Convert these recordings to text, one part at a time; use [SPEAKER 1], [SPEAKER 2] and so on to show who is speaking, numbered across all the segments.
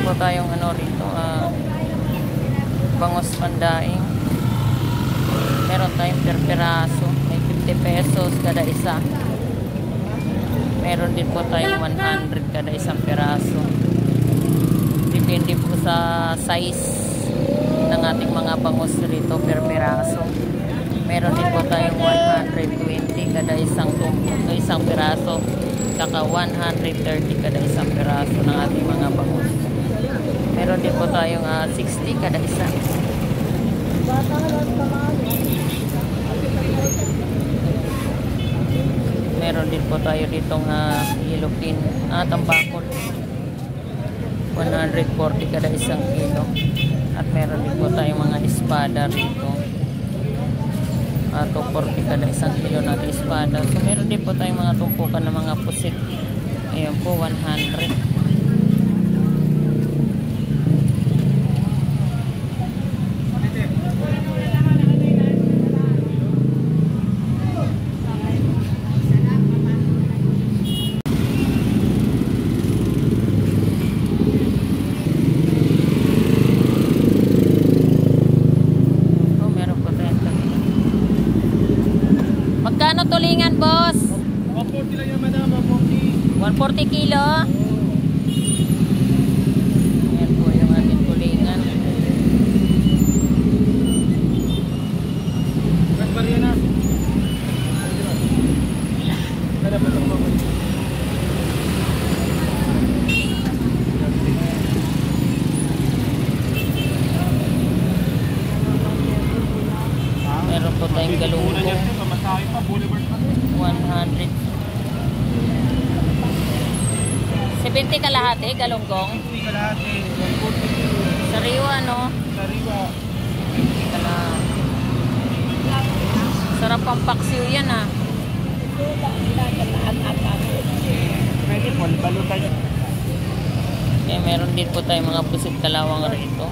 [SPEAKER 1] po tayong ano rito, bangos pandaing. Meron tayong per piraso. May 50 pesos kada isa. Meron din po tayong 100 kada isang piraso. Depende po sa size ng ating mga bangos rito per piraso. Meron din po tayong 120 kada isang isang piraso. Saka 130 kada isang piraso ng ating mga bangus. Meron din po tayong 60 kada isa. Meron din po tayo ditong yellow pin, tambakol. 140 kada isang kilo. At meron din po tayong mga espada rito. 240 kada isang kilo natin espada. So meron din po tayong mga tumpukan ng mga pusit. Ayan po, 100. Magkano tulingan, boss?
[SPEAKER 2] 140 lang yan, madam. 140.
[SPEAKER 1] 140 kilo? Ayan po yung ating tulingan.
[SPEAKER 2] Nagbarya na. Kada pa itong mga.
[SPEAKER 1] Meron po tayong galunggong. 100. 70 kalahati, galunggong.
[SPEAKER 2] 70 kalahati. 140.
[SPEAKER 1] Sariwa, no?
[SPEAKER 2] Sariwa.
[SPEAKER 1] 70 kalahati. Sarap ang paksiw yan,
[SPEAKER 2] Pwede po, balutan.
[SPEAKER 1] Meron din po tayong mga pusit kalawang rito.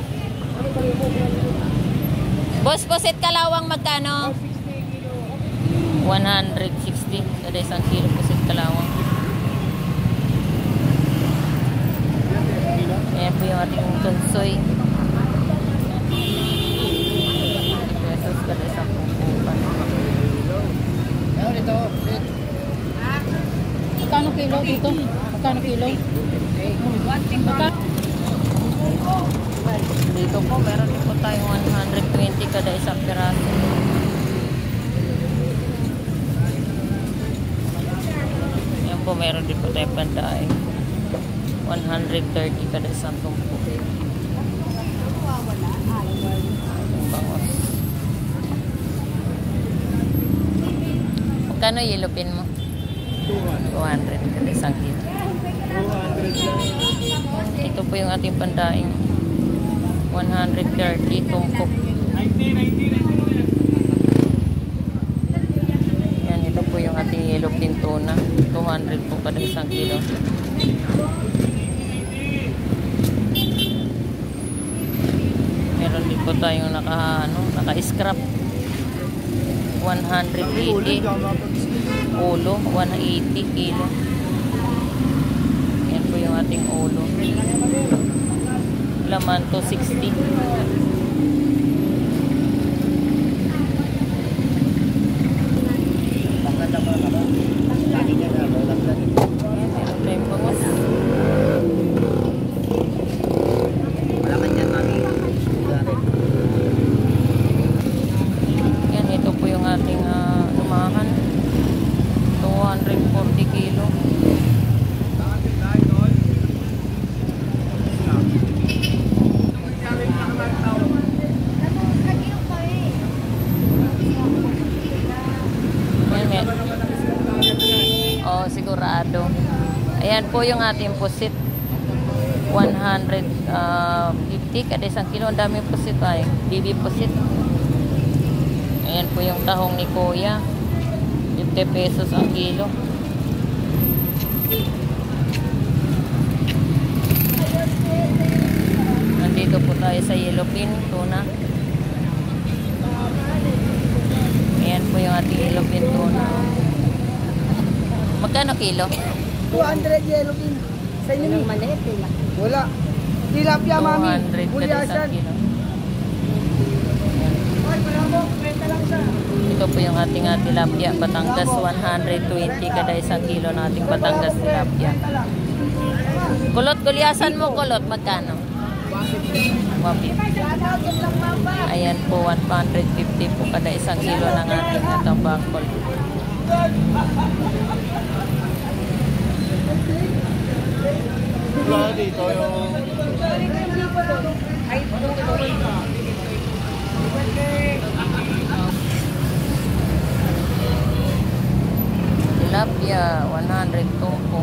[SPEAKER 1] Boss, pusit kalawang magkano? 160 kada isang kilo pusit kalawang. Ayan po yung ating tunsoy. Pesos kada isang pumpukan.
[SPEAKER 3] Magkano kilo dito? Magkano kilo?
[SPEAKER 1] Dito po meron din po tayong 120 kada isang piraso. Po, meron din po tayong pandaing 130 kada isang tumpok. Bangos. Magkano yellow pin mo? 200 kada isang kilo.
[SPEAKER 2] 200.
[SPEAKER 1] Ito po yung ating pandaing 130 tumpok.
[SPEAKER 2] 90.
[SPEAKER 1] Yan, ito po yung ating yellow pin tuna. 200 po kada isang kilo. Meron din po tayong naka-scrap 180 ulo, 180 kilo. Yan po yung ating ulo. Laman to 60. Yan, ito po yung ating lumahan. 240 kilo. Oh, sigurado. Ayan po yung ating pusit. 150 kada isang kilo. Ang dami pusit ay. BB pusit. Ayan po yung tahong ni Kuya. 50 pesos ang kilo. Nandito po tayo sa yellow pin tuna. Ayan po yung ating yellow pin tuna. Magkano kilo?
[SPEAKER 3] 200 yellow pin. Sa inyo yung maliit, wala.
[SPEAKER 2] Tilapia, mami.
[SPEAKER 1] 200 kada isang kilo. Ito po yung ating tilapia, Batangas, 120 kada isang kilo ng ating Batangas tilapia. Kulot, gulyasan mo kulot, magkano? 150. Ayan po, 150 po kada isang kilo ng ating tambakol.
[SPEAKER 2] Wala dito yung...
[SPEAKER 1] Tilapia, 100 tumpo.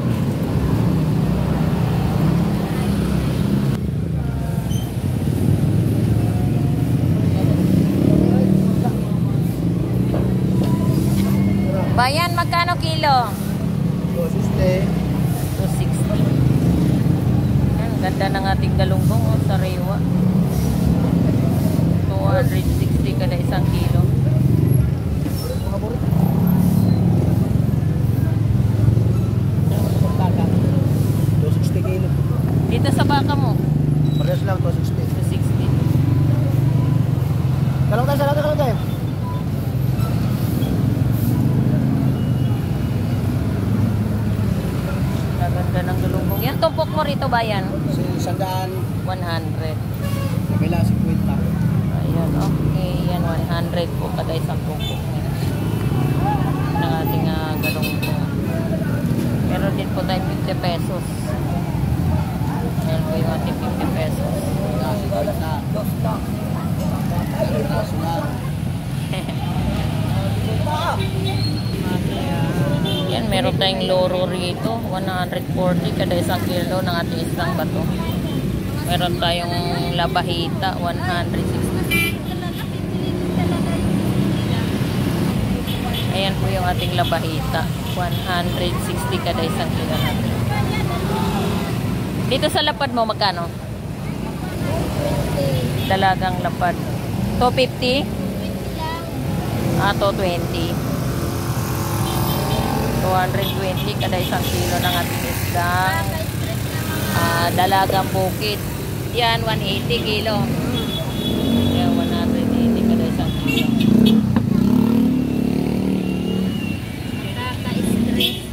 [SPEAKER 1] Bayan, magkano kilo?
[SPEAKER 2] 260.
[SPEAKER 1] 260. Yan, ganda ng ating galunggong, oh, sariwa. 260 kada isang kilo. Dito sa baka mo?
[SPEAKER 2] Parehas lang, 260.
[SPEAKER 1] 260.
[SPEAKER 2] Kalong tayo, kalong tayo.
[SPEAKER 1] Ganda ng galunggong. Yan, tumpok mo rito bayan.
[SPEAKER 2] Sandaan.
[SPEAKER 1] 100.
[SPEAKER 2] Kabila, 50.
[SPEAKER 1] Ayan, okay. Yan, 100 po kada isang tumpok. Ng ating galunggong. Meron din po tayo 50 pesos. Ayan po yung ating 50 pesos. Yan, meron tayong loro rito. 140 kada isang kilo ng ating isang bato. Meron tayong labahita, 160. Ayan po yung ating labahita. 160 kada isang kilo natin. Dito sa lapad mo, magkano? Dalagang lapad. 250? 220. 220 kada isang kilo ng ating isdang dalagang bukid. Yan, 180 kilo. Yan, 180 kada isang kilo. Nakaka-stress.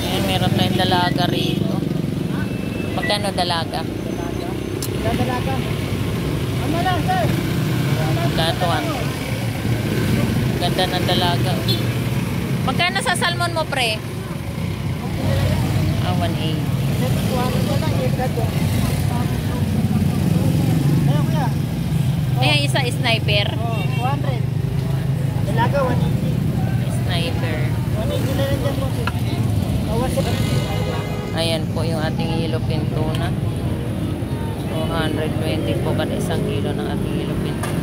[SPEAKER 1] Ayan, meron tayong dalaga rito. Magkano dalaga?
[SPEAKER 2] Dalaga. Ano lang, sir?
[SPEAKER 1] Datuan. Ganda ng dalaga. Magkano sa salmon mo, pre? 180. Ayan, isa sniper.
[SPEAKER 2] 200. Dalaga, 180.
[SPEAKER 1] Sniper.
[SPEAKER 2] 180 na rin dyan po.
[SPEAKER 1] Ayan po yung ating ilopin tuna. 220 po kada isang kilo ng ating ilopin tuna.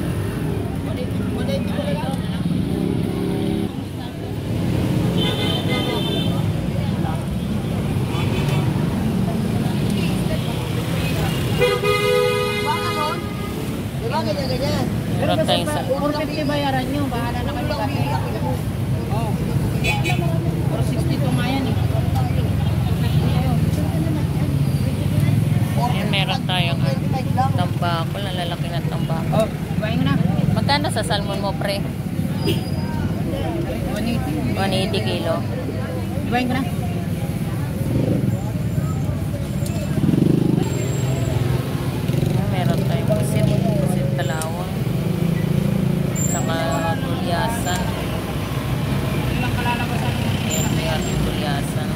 [SPEAKER 1] Meron tayong sa...
[SPEAKER 3] 450 bayaran nyo. Bahala na kayo kasi. 462 nga yan eh.
[SPEAKER 1] Ayan, meron tayong tambakol. Ang lalaki ng tambakol.
[SPEAKER 3] Oh, ibahin mo na.
[SPEAKER 1] Magkano sa salmon mo, pre?
[SPEAKER 3] 180.
[SPEAKER 1] 180 kilo.
[SPEAKER 3] Ibahin ko na.
[SPEAKER 1] Meron tayong pusit talawang. Saka gulyasan. Ayan, may ating gulyasan.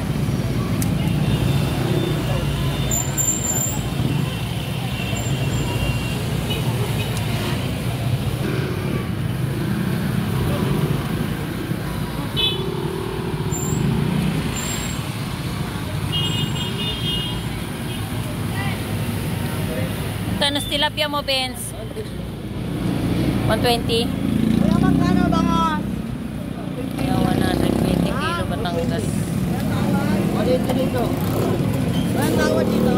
[SPEAKER 1] Magkano tilapia mo, Benz? 120?
[SPEAKER 2] Kuya, magkano bangos?
[SPEAKER 1] Kaya 120 kilo Batangas.
[SPEAKER 2] Dito. Ang tawad dito.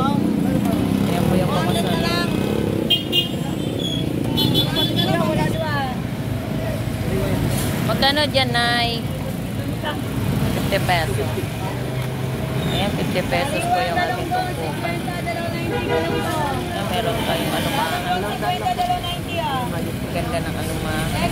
[SPEAKER 1] Ayan po yung pamasalan. Magkano dyan, Nay? 50 pesos. Ayan, 50 pesos po yung ating tumpukan. Meron tayong anumahan. Ganda ng anumahan.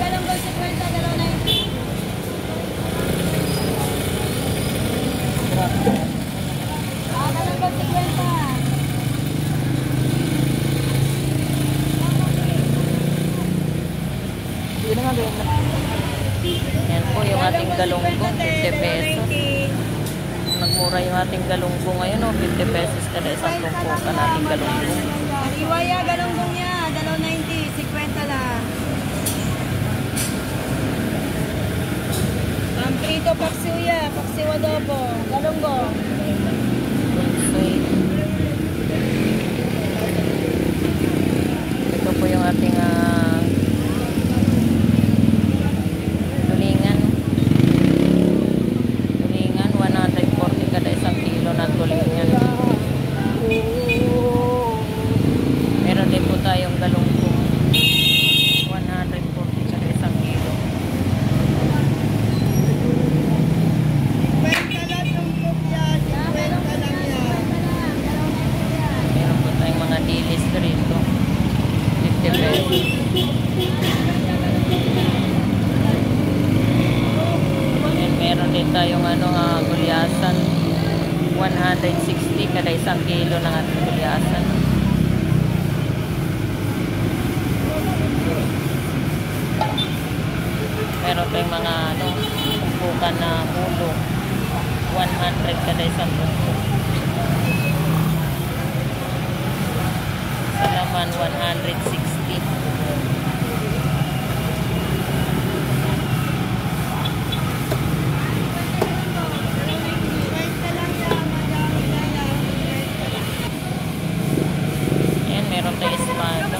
[SPEAKER 1] Yan po yung ating galunggong, 50 pesos. Nagmura yung ating galunggong ngayon, 50 pesos kada isang tumpukan ating galunggong.
[SPEAKER 2] Iwaya, galunggong niya. 2.90. 50 lang. Prito, paksiuya. Paksiw adobo. Galunggong.
[SPEAKER 1] Ito po yung ating tulingan. Tulingan, 140 kada isang kilo na tulingan. Meron din po tayong galunggong. 140 kada isang kilo.
[SPEAKER 2] 50 lang yung kopya. 50 lang yan.
[SPEAKER 1] Meron po tayong mga dilis rito. 50 pesos. And meron din tayong gulyasan. 160 kada isang kilo ng ating gulyasan. Meron tayong mga tumpukan na ulo. 100 kada isang tumpok. Sa laman, 160. Ayan, meron tayong espada.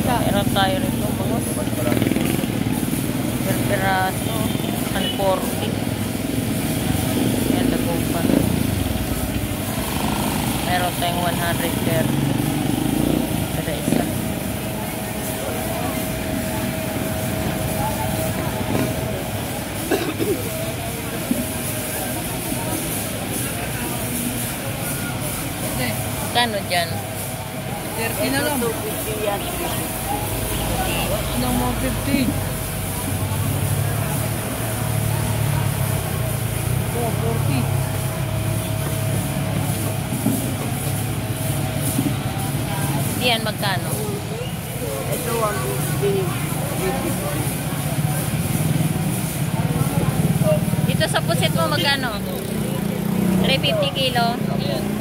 [SPEAKER 1] Meron tayo rito mga per peraso 140. Yan, dagupan. Meron tayong 130 kada isa. Kano dyan?
[SPEAKER 3] 30 na lang.
[SPEAKER 2] 250 yan.
[SPEAKER 3] Anong mo 50? 40.
[SPEAKER 1] Yan, magkano?
[SPEAKER 2] Ito 150.
[SPEAKER 1] Dito sa pusit mo, magkano? 350 kilo?
[SPEAKER 3] Ayan.